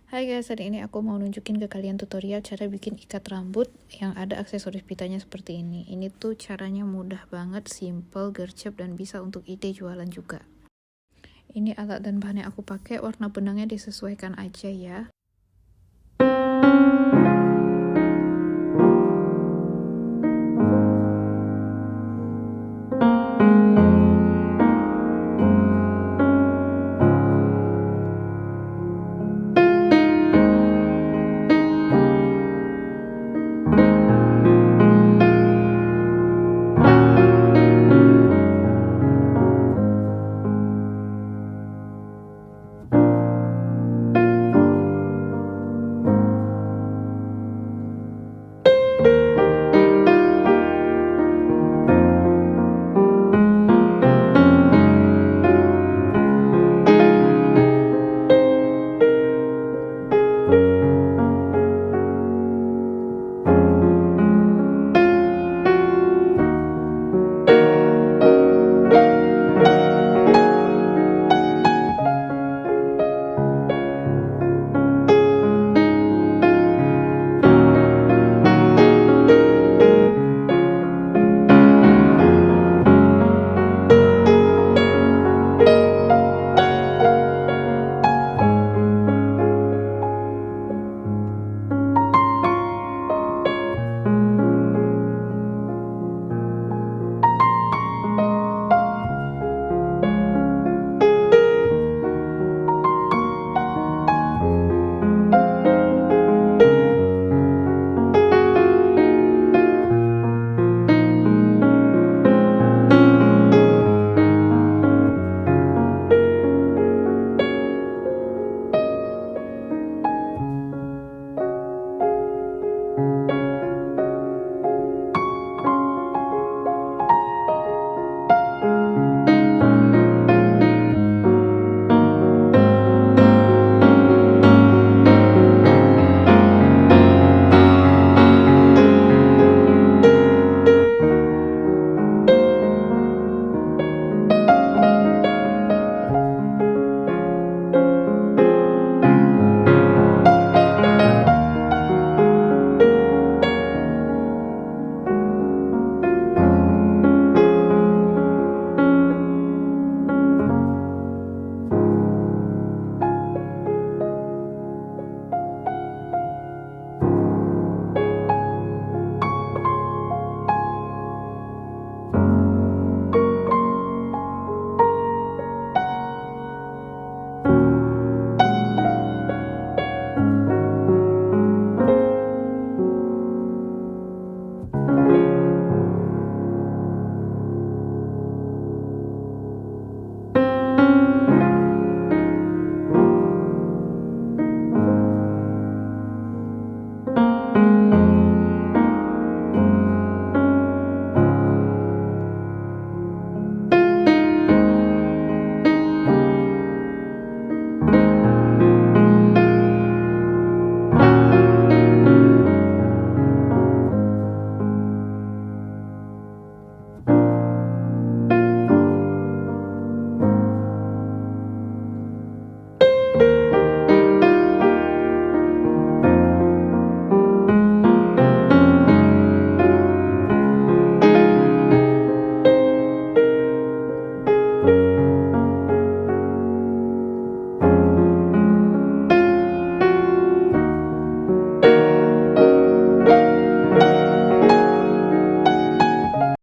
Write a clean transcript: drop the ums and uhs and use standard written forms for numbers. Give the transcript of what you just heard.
Hai guys, hari ini aku mau nunjukin ke kalian tutorial cara bikin ikat rambut yang ada aksesoris pitanya seperti ini. Ini tuh caranya mudah banget, simple, gercep, dan bisa untuk ide jualan juga. Ini alat dan bahan yang aku pakai, warna benangnya disesuaikan aja ya.